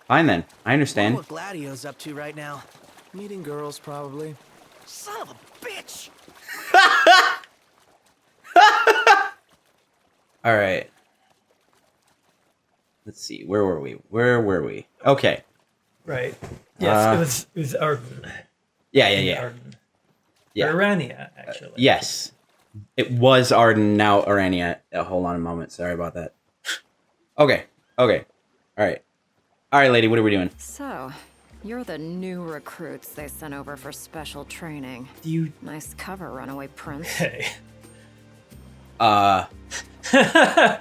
Fine then. I Wonder understand. what Gladio's up to right now. Meeting girls, probably. Son of a bitch! All right. Let's see. Where were we? Okay. Right. Yes, it was Arden. Yeah. Arden. Yeah. Urania, actually. Yes. It was Arden, now Orania. Hold on a moment. Sorry about that. Okay. All right, lady, what are we doing? So, you're the new recruits they sent over for special training. Do you... Nice cover, runaway prince. Hey. Uh, okay.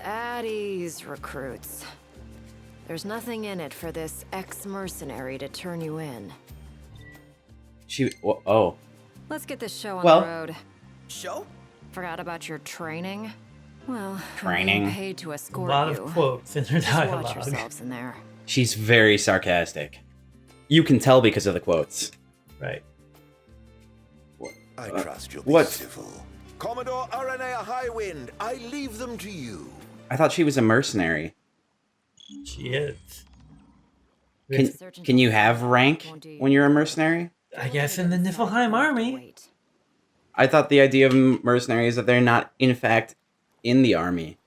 At ease, recruits. There's nothing in it for this ex-mercenary to turn you in. oh. Let's get this show on Well- the road. Show? Forgot about your training? Well, Training? I'm being paid to A escort lot you. of quotes in her Just watch dialogue. yourselves in there. She's very sarcastic. You can tell because of the quotes. Right. I trust you'll be what? civil. Commodore Aranea Highwind, I leave them to you. I thought she was a mercenary. She is. Can you have rank when you're a mercenary? I guess in the Niflheim army. Wait. I thought the idea of mercenary is that they're not, in fact, in the army.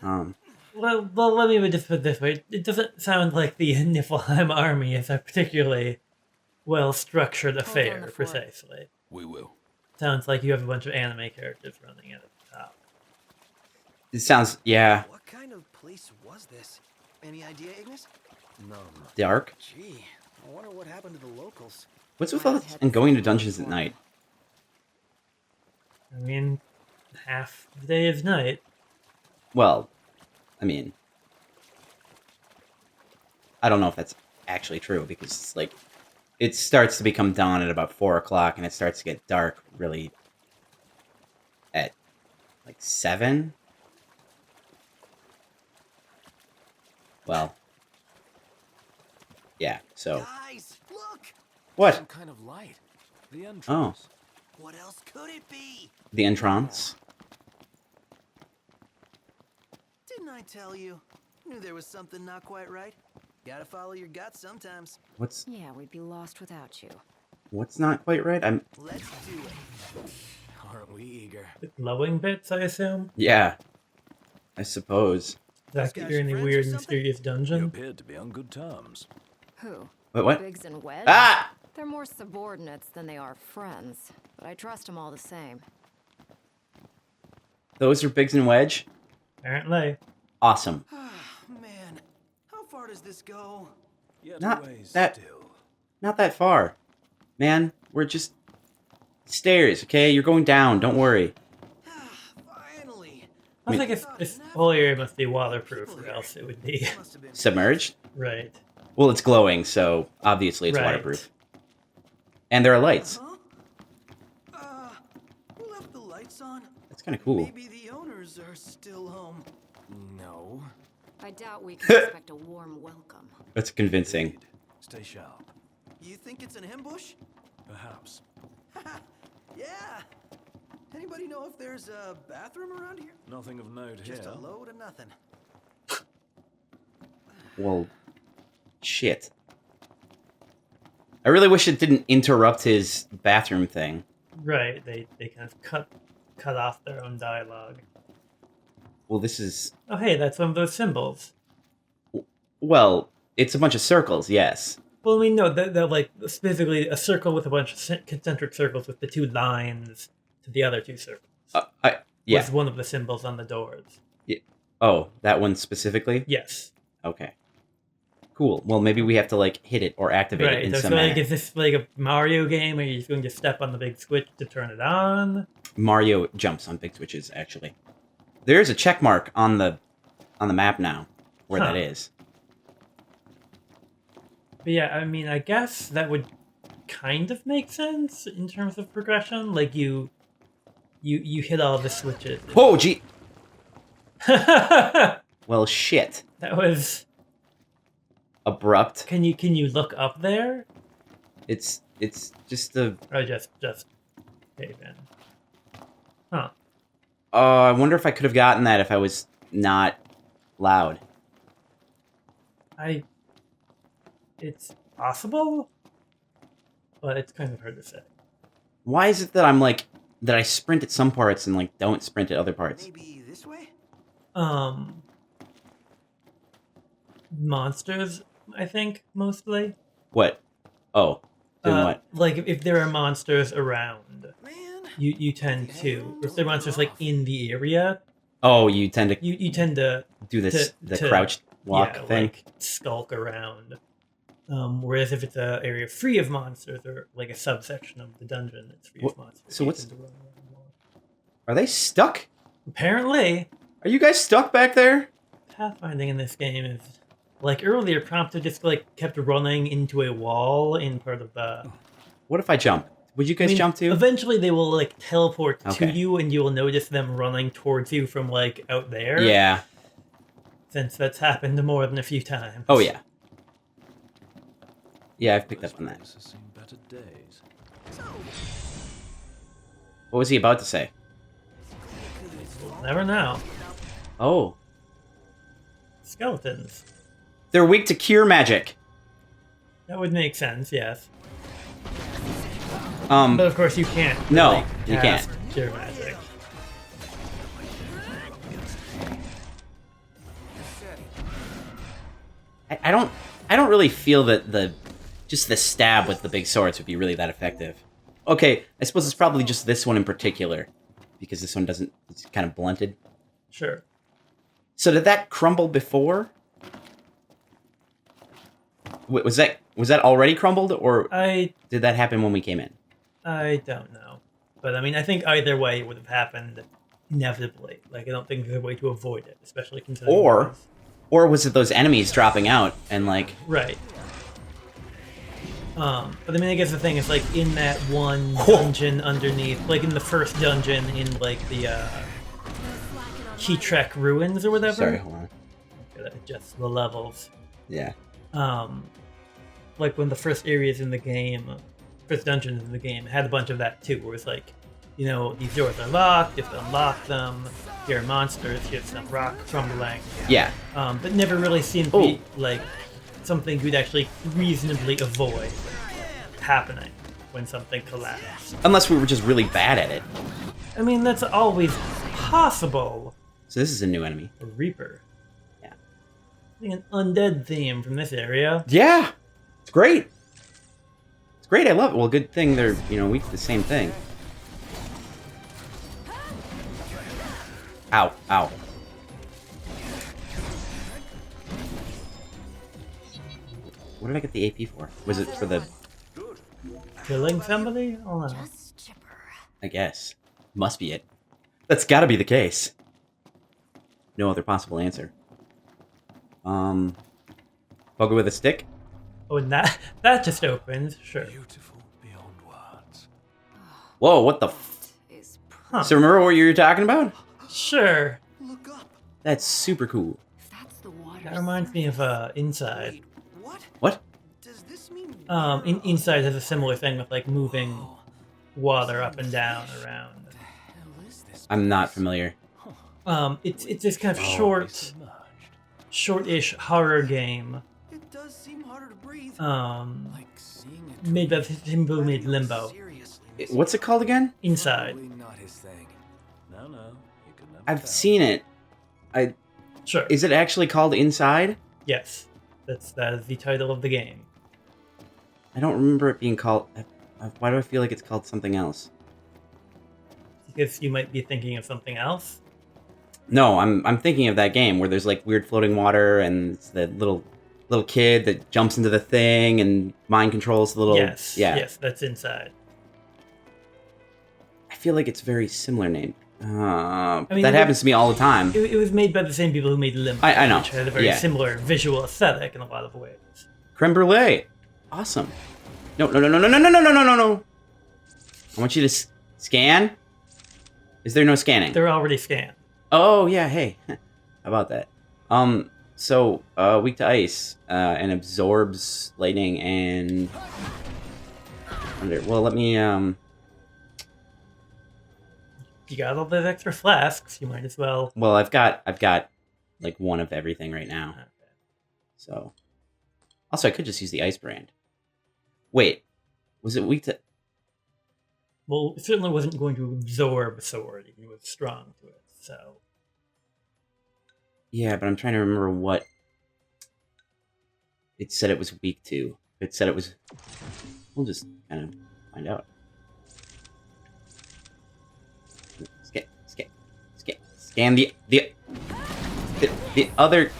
Well, let me just put it this way. It doesn't sound like the Niflheim army is a particularly well-structured affair, the fort. precisely. We will. Sounds like you have a bunch of anime characters running at the top. It sounds, yeah, What kind of place was this? Any idea, Ignis? None. dark. Gee, I wonder what happened to the locals. What's with all this and going to dungeons at night? I mean, half the day is night. Well, I mean, I don't know if that's actually true because it's like, it starts to become dawn at about 4 o'clock and it starts to get dark really at like 7. Well, yeah, so. Guys, look! What? Some kind of light. The entrance. Oh, What else could it be? the entrance. Didn't I tell you? Knew there was something not quite right. Gotta follow your gut sometimes. Yeah, we'd be lost without you. What's not quite right? Let's do it. Aren't we eager? The glowing bits, I assume? Yeah, I suppose. That guys you're in a friends or weird, something? mysterious You dungeon? appeared to be on good terms. Who? What? Biggs and Wedge? Ah! They're more subordinates than they are friends, but I trust them all the same. Those are Biggs and Wedge? Apparently. Awesome. Man, how far does this go? Yet Not a ways that- still. Not that far. Man, we're just stairs, okay? You're going down, don't worry. Finally. I mean- think this whole area must be waterproof, or else it would be. Must have been. Submerged? Right. Well, it's glowing, so obviously it's Right. waterproof. And there are lights. Huh? Who left the lights on? That's kind of cool. Maybe the owners are still home. No. I doubt we can expect a warm welcome. That's convincing. Indeed. Stay sharp. You think it's an ambush? Perhaps. Yeah. Anybody know if there's a bathroom around here? Nothing of note Just here. a load of nothing. Well, shit. I really wish it didn't interrupt his bathroom thing. Right. They kind of cut off their own dialogue. Well, this is... Oh, hey, that's one of those symbols. Well, it's a bunch of circles, yes. Well, I mean, no, they're like specifically a circle with a bunch of concentric circles with the two lines to the other two circles. Yeah. Was one of the symbols on the doors. Oh, that one specifically? Yes. Okay. Cool. Well, maybe we have to, like, hit it or activate it Right. in So, some like, manner. is this like a Mario game? Or are you just going to step on the big switch to turn it on? Mario jumps on big switches, actually. There is a check mark on the map now where Huh. that is. But yeah, I mean, I guess that would kind of make sense in terms of progression. Like you hit all the switches. Oh, gee. That Well, shit. was. Abrupt. Can you look up there It's just the... or just cave in? Huh. I wonder if I could have gotten that if I was not loud. It's possible, but it's kind of hard to say. Why is it that I'm like that I sprint at some parts and like don't sprint at other parts? Maybe this way? Monsters, I think, mostly. What? Oh, doing what? Like if there are monsters around, Man. you tend to. If there are monsters like in the area, Oh, you tend to you tend to do this the to- crouched walk yeah, thing. like skulk around. Whereas if it's an area free of monsters or like a subsection of the dungeon that's free of monsters, so you what's- tend to run around more. Are they stuck? Apparently, Are you guys stuck back there? pathfinding in this game is like earlier. Prompto just like kept running into a wall in part of the. What if I jump? Would you guys I mean, jump too? Eventually, they will like teleport to Okay. you, and you will notice them running towards you from like out there. Yeah. Since that's happened more than a few times. Oh yeah. Yeah, I've picked Those up on that. place has seen better days. What was he about to say? We'll never know. Oh, Skeletons. they're weak to cure magic. That would make sense, yes. Um, But of course, you can't. No, really you cast can't. Cure magic. I don't really feel that just the stab with the big swords would be really that effective. Okay, I suppose it's probably just this one in particular, because this one doesn't. It's kind of blunted. Sure. So did that crumble before? Was that already crumbled, or I did that happen when we came in? don't know. But I mean, I think either way it would have happened inevitably. Like, I don't think there's a way to avoid it, especially considering. Or- those- Or was it those enemies dropping out and like? Right. But I mean, I guess the thing is, like, in that one dungeon underneath, like in the first dungeon in, like, the, Keytrek ruins or whatever. Sorry, hold on. Gotta adjust the levels. Yeah. Like when the first areas in the game, first dungeons in the game had a bunch of that too, where it's like, you know, these doors are locked, you have to unlock them, here are monsters, here's some rock crumbling. Yeah. But never really seemed to be like something you'd actually reasonably avoid happening when something collapsed. Unless we were just really bad at it. I mean, that's always possible. So this is a new enemy. A Reaper. Yeah. I think an undead theme from this area. Yeah. It's great. It's great. I love it. Well, good thing they're, weak to the same thing. Ow. Ow. What did I get the AP for? Was it for the... Killing somebody? Oh no. Just chipper. I guess. Must be it. That's gotta be the case. No other possible answer. Poke it with a stick? Oh, and that just opened. Sure. Beautiful beyond words. Whoa, what the f... Is Huh. So remember what you were talking about? Sure. Look up. That's super cool. that's the water. That reminds me of Inside. Wait, what? What? Does this mean? Inside has a similar thing with like moving water up and down around. Hell is this? I'm not familiar. It's this kind of Submerged. short-ish horror game. It does seem harder to breathe. Like seeing made by the same people who made Limbo. Seriously. What's it called again? Inside. Probably not his thing. No, you can never I've tell. seen it. Sure. Is it actually called Inside? Yes. That is the title of the game. I don't remember it being called... Why do I feel like it's called something else? Because you might be thinking of something else. No, I'm thinking of that game where there's like weird floating water and it's the little kid that jumps into the thing and mind controls the little... Yes. Yeah. Yes, that's Inside. I feel like it's a very similar name. mean, That happens to me all the time. It was made by the same people who made Limbo. I know. Which had a very Yeah. similar visual aesthetic in a lot of ways. Creme brulee. Awesome. No. I want you to scan. Is there no scanning? They're already scanned. Oh, yeah, hey. How about that? So, weak to ice, and absorbs lightning and... Well, let me, you got all those extra flasks, you might as well. Well, I've got like one of everything right now. Okay. So, also I could just use the ice brand. Wait, was it weak to? Well, it certainly wasn't going to absorb a sword, even with strong to it, so... Yeah, but I'm trying to remember what it said it was weak to. It said it was... We'll just kind of find out. Scan the other...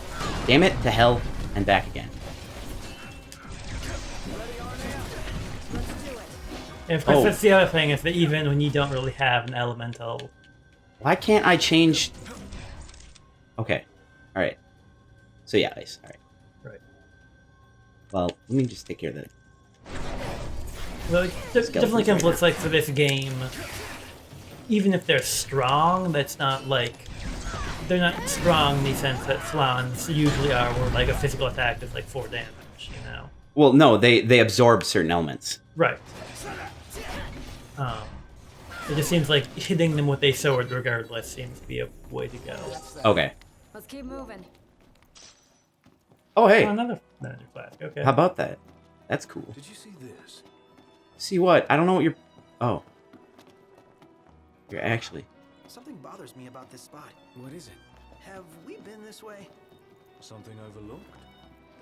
Damn it, to hell, and back again. And of course, Oh. that's the other thing, is that even when you don't really have an elemental... Why can't I change... Okay, alright. So yeah, ice, alright. Right. Well, let me just take care of that. Well, it definitely kind of looks like for this game, even if they're strong, that's not like... They're not strong in the sense that Flans usually are, where like a physical attack is like 4 damage, you know? Well, no, they absorb certain elements. Right. It just seems like hitting them with a sword regardless seems to be a way to go. Okay. Let's keep moving. Oh, hey. Oh, another magic flask, okay. How about that? That's cool. Did you see this? See what? I don't know what you're... Oh. You're actually... Something bothers me about this spot. What is it? Have we been this way? Something overlooked?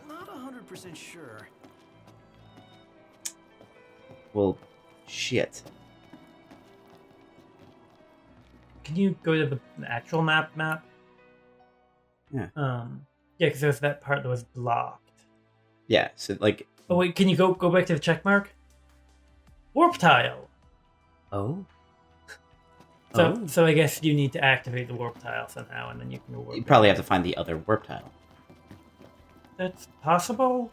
Not 100% sure. Well, shit. Can you go to the actual map? Yeah. Yeah, because there's that part that was blocked. Yeah, so, like... Oh wait, can you go back to the check mark? Warp tile! Oh? So I guess you need to activate the warp tile somehow, and then you can warp. You probably have to find the other warp tile. That's possible?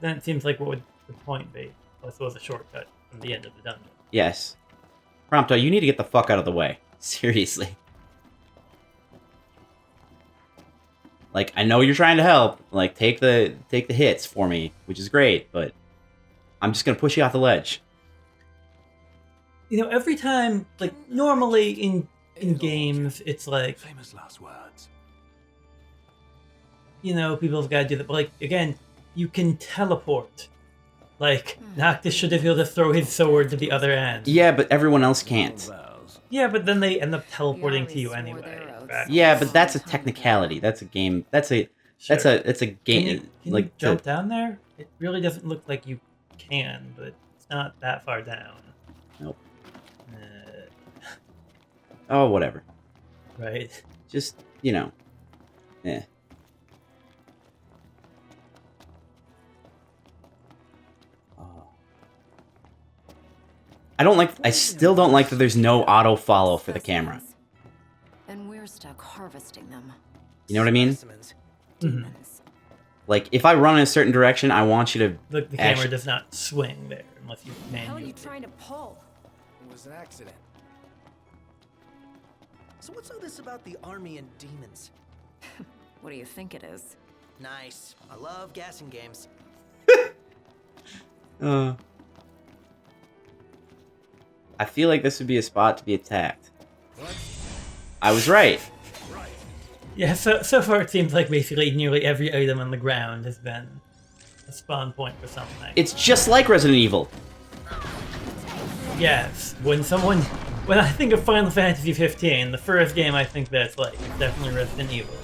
Then it seems like what would the point be? This was a shortcut from the end of the dungeon. Yes. Prompto, you need to get the fuck out of the way. Seriously. Like, I know you're trying to help. Like, take the hits for me, which is great, but I'm just gonna push you off the ledge. You know, every time, like, normally in games, it's like, Famous last words. you know, people have got to do that. But, like, again, you can teleport. Like, Noctis should have been able to throw his sword to the other end. Yeah, but everyone else can't. Vows. Yeah, but then they end up teleporting to you swore anyway. their oaths. Back. Yeah, but that's a technicality. That's a game. That's a game. Can like you jump down there? It really doesn't look like you can, but it's not that far down. Nope. Oh, whatever. Right. Just, you know. Eh. Oh. I still don't like that there's no auto follow for the camera. And we're stuck harvesting them. You know what I mean? Specimens. Demons. Like, if I run in a certain direction, I want you to... The camera does not swing there unless you How are manually. you trying to pull? It was an accident. So what's all this about the army and demons? What do you think it is? Nice. I love gassing games. I feel like this would be a spot to be attacked. I was right. Yeah, so far it seems like basically nearly every item on the ground has been a spawn point for something. It's just like Resident Evil. Yes, when I think of Final Fantasy 15, the first game I think that's like is definitely Resident Evil.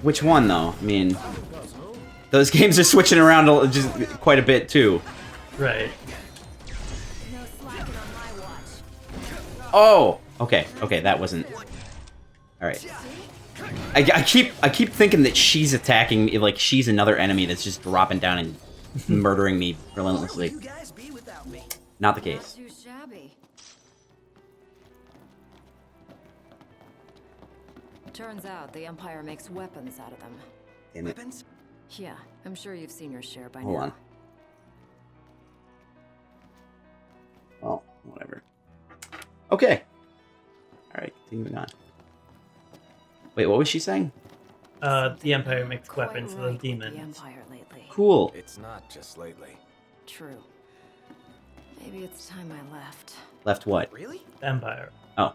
Which one, though? I mean, those games are switching around just quite a bit, too. Right. No slacking on my watch. Oh! Okay, that wasn't... Alright. I keep thinking that she's attacking me, like she's another enemy that's just dropping down and murdering me Where would relentlessly. you guys be without me? Not the Not case. too shabby. Turns out the Empire makes weapons out of them. Damn it. Weapons? Yeah, I'm sure you've seen your share by Hold now. on. Well, whatever. Okay. Alright, continuing on. Wait, what was she saying? The Empire makes Quite weapons for right those with the demons. Empire lately. Cool. It's not just lately. True. Maybe it's time I left. Left what? Really? Empire. Oh.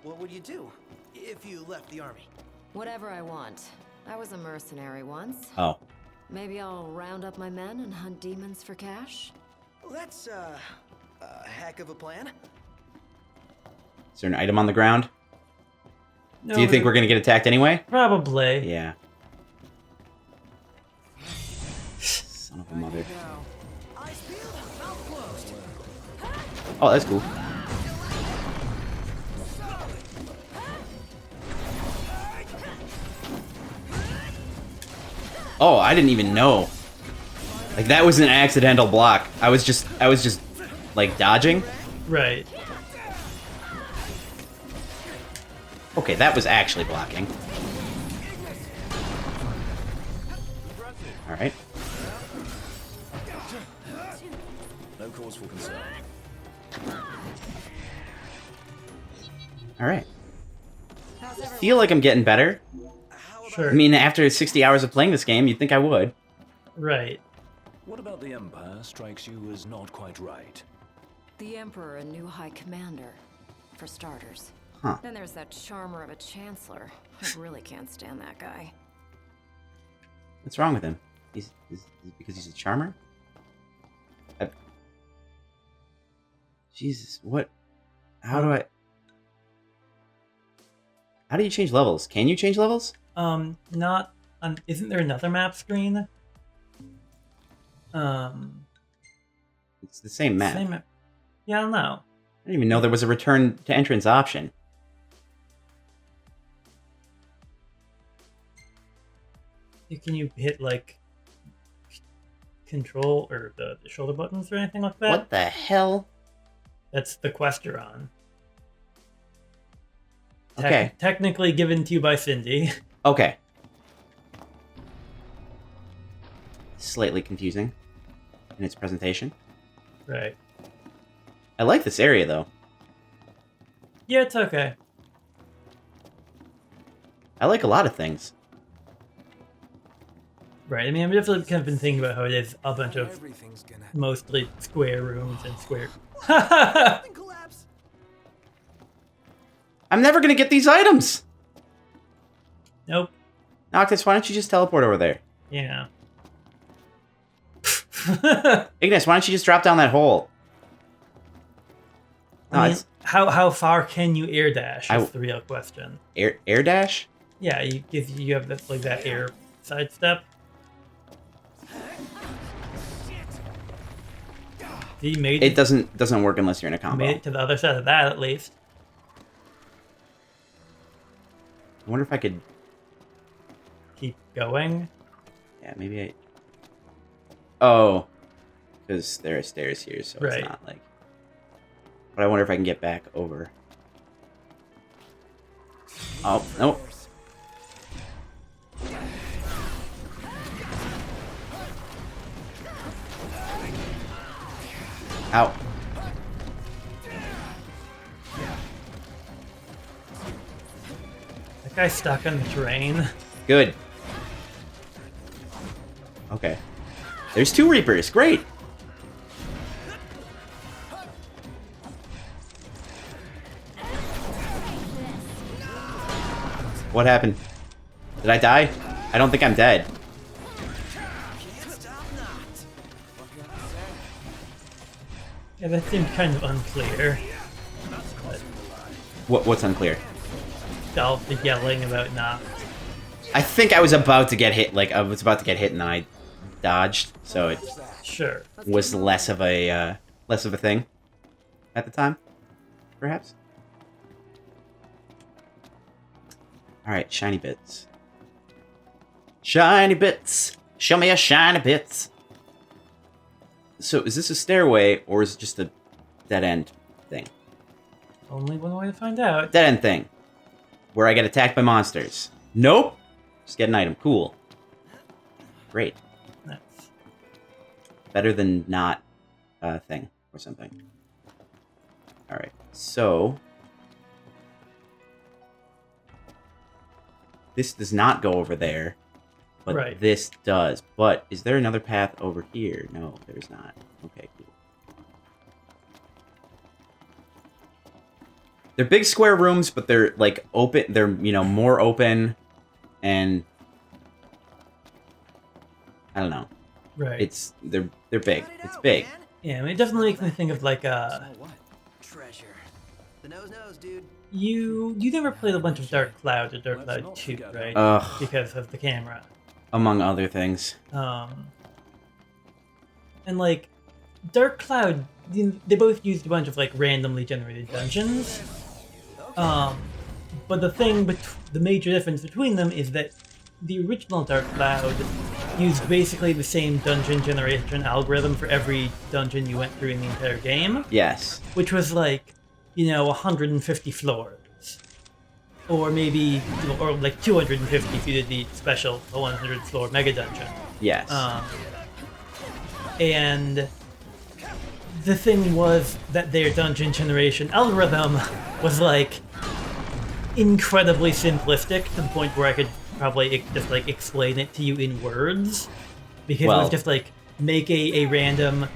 what would you do if you left the army? Whatever I want. I was a mercenary once. Oh. Maybe I'll round up my men and hunt demons for cash? Well, that's a heck of a plan. Is there an item on the ground? No, Do you think we're gonna get attacked anyway? Probably. Yeah. Son of a mother. Now, eyes peeled, mouth closed. Oh, that's cool. Oh, I didn't even know. Like, that was an accidental block. I was just like dodging. Right. Okay, that was actually blocking. All right. No cause for concern. All right. Feel like I'm getting better. Sure. I mean, after 60 hours of playing this game, you'd think I would. Right. What about the Empire strikes you as not quite right? The Emperor a new High Commander, for starters. Huh. Then there's that charmer of a Chancellor. I really can't stand that guy. What's wrong with him? Is because he's a charmer? Jesus, what? How do you change levels? Can you change levels? Not on. Isn't there another map screen? It's the same map. Same map. Yeah, I don't know. I didn't even know there was a return to entrance option. Can you hit like control or the shoulder buttons or anything like that? What the hell? That's the quest you're on. Okay. Technically given to you by Cindy. Okay. Slightly confusing in its presentation. Right. I like this area, though. Yeah, it's okay. I like a lot of things. Right. I mean, I've definitely kind of been thinking about how it is a bunch of Everything's gonna mostly square rooms and square. collapse. I'm never gonna get these items! Nope. Noctis, why don't you just teleport over there? Yeah. Ignis, why don't you just drop down that hole? No, I mean, it's how far can you air dash? I- Is the real question. air dash? Yeah, you have that like that air sidestep. You made It doesn't work unless you're in a combo. made it to the other side of that at least. I wonder if I could. Keep going. Yeah, maybe I. Oh, because there are stairs here, so Right. it's not like. But I wonder if I can get back over. Oh, nope. Ow. That guy's stuck on the terrain. Good. Okay. There's 2 Reapers. Great. What happened? Did I die? I don't think I'm dead. Can't stop not. Yeah, that seemed kind of unclear. What's unclear? All the yelling about not. I think I was about to get hit. Like I was about to get hit, and then I dodged, so it Sure. was less of a thing at the time, perhaps. All right, shiny bits. Shiny bits. Show me a shiny bits. So, is this a stairway or is it just a dead end thing? Only one way to find out. Dead end thing, where I get attacked by monsters. Nope. Just get an item. Cool. Great. Nice. Better than not a thing or something. All right. So this does not go over there, but Right. this does. But is there another path over here? No, there's not. Okay, cool. they're big square rooms, but they're like open. They're more open, and I don't know. Right. They're big. It's big. Man. Yeah, I mean, it definitely makes me think of like Treasure. The nose, dude. you never played a bunch of Dark Cloud or Dark Cloud 2, right? Ugh. Because of the camera. Among other things. And like Dark Cloud, they both used a bunch of like randomly generated dungeons. But the major difference between them is that the original Dark Cloud used basically the same dungeon generation algorithm for every dungeon you went through in the entire game. Yes. Which was like, 150 floors. Or maybe, or like 250 if you did the special 100 floor mega dungeon. Yes. And the thing was that their dungeon generation algorithm was like incredibly simplistic to the point where I could probably just like explain it to you in words, because it was just like make a random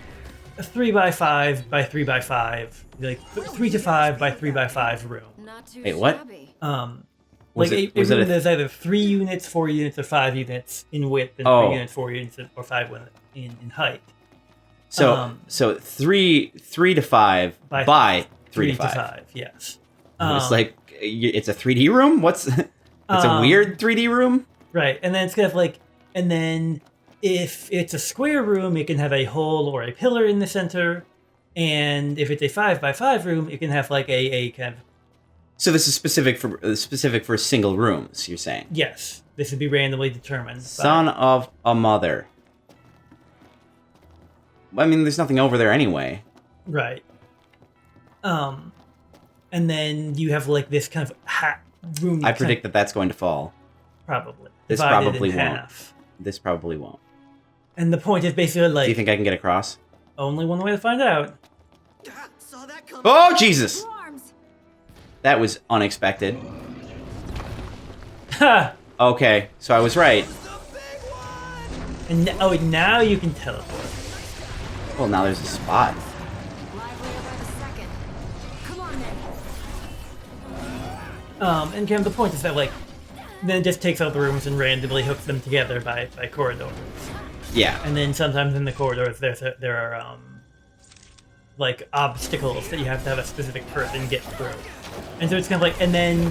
3x5 by 3x5, like 3 to 5 by 3x5 room. Not too Wait, what? shabby. Was like it a room that's either 3 units, 4 units, or 5 units in width, and 3 units, 4 units, or 5 in height. So 3 to 5 by 3 to 5. Yes. It's like it's a 3D room. It's a weird 3D room. Right, and then it's kind of like, and then if it's a square room, it can have a hole or a pillar in the center, and if it's a 5x5 room, it can have like a kind of. So this is specific for single rooms. You're saying? Yes, this would be randomly determined. Son of a mother. I mean, there's nothing over there anyway. Right. And then you have like this kind of room. I predict that that's going to fall. Probably. This divided probably in won't. half. This probably won't. And the point is basically like. Do you think I can get across? Only one way to find out. Saw that coming. Oh, Jesus! Alarms. That was unexpected. Ha! Okay, so I was right. And now you can teleport. Well, now there's a spot. Livelier by the second. Come on then. And kind of the point is that like, then it just takes out the rooms and randomly hooks them together by corridors. Yeah. And then sometimes in the corridors there are like obstacles that you have to have a specific person get through. And so it's kind of like, and then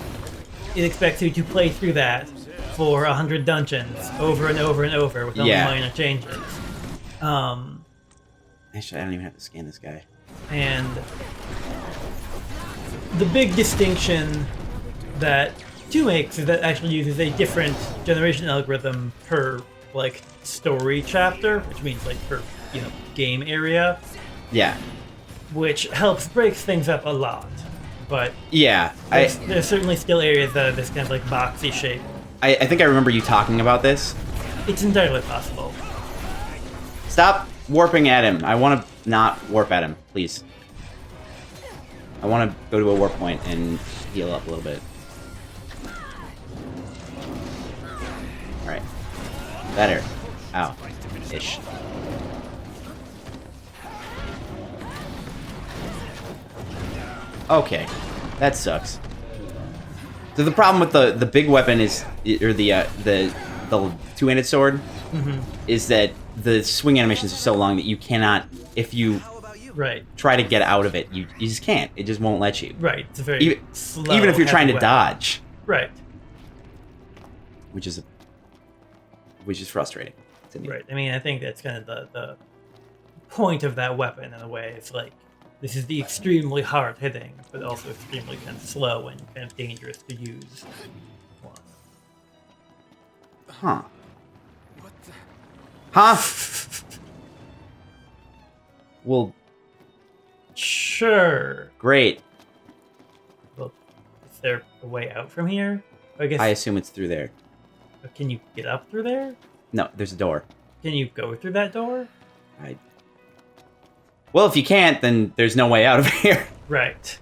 it expects you to play through that for 100 dungeons over and over and over with only minor changes. Actually, I don't even have to scan this guy. And the big distinction that 2 makes is that it actually uses a different generation algorithm per like story chapter, which means like per game area. Yeah. Which helps break things up a lot. But yeah, there's certainly still areas that are this kind of like boxy shape. I think I remember you talking about this. It's entirely possible. Stop warping at him. I want to not warp at him, please. I want to go to a warp point and heal up a little bit. Alright. Better. Ow. Ish. Okay. That sucks. So the problem with the big weapon is, or the two-handed sword, is that the swing animations are so long that you cannot, if you try to get out of it, you just can't. It just won't let you. Right. It's a very slow, even if you're trying to weapon. dodge. Right. Which is frustrating to me. Right. I mean, I think that's kind of the point of that weapon in a way. It's like, this is the extremely hard hitting, but also extremely kind of slow and kind of dangerous to use. Huh. What the? Huh? Well, sure. Great. Well, is there a way out from here? I guess. I assume it's through there. Can you get up through there? No, there's a door. Can you go through that door? Well, if you can't, then there's no way out of here. Right.